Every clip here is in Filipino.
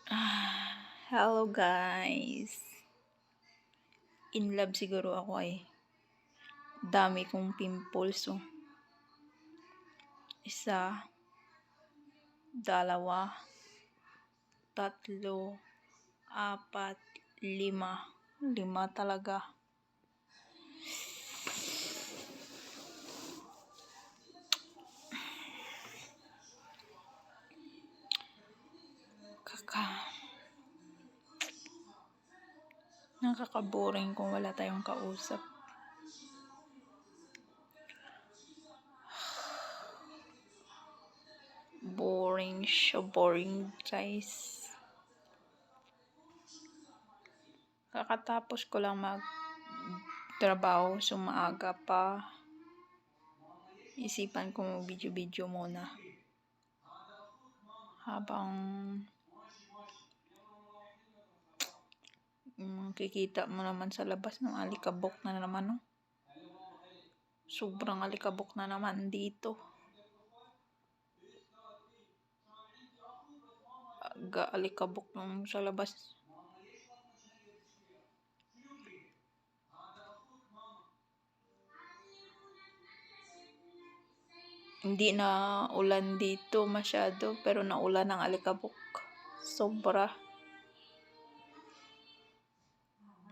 Hello guys. In love siguro ako ay. Dami kong pimples oh. Isa, dalawa, tatlo, apat, lima. Lima talaga. Nakaka-boring kung wala tayong kausap. Boring siya, boring guys. Kakatapos ko lang mag-trabaho, maaga pa. Isipan ko mag-video muna. Habang kikita mo naman sa labas ng alikabok na naman, no? Sobrang alikabok na naman dito. Alikabok nung sa labas. Hindi na ulan dito masyado, pero naulan ng alikabok. Sobra.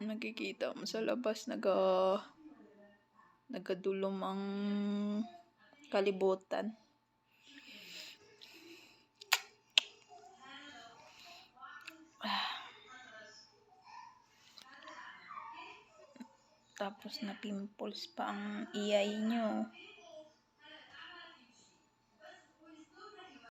Nakikita mo sa labas, nagadulom ang kalibutan. Tapos na pimples pa ang iyay nyo.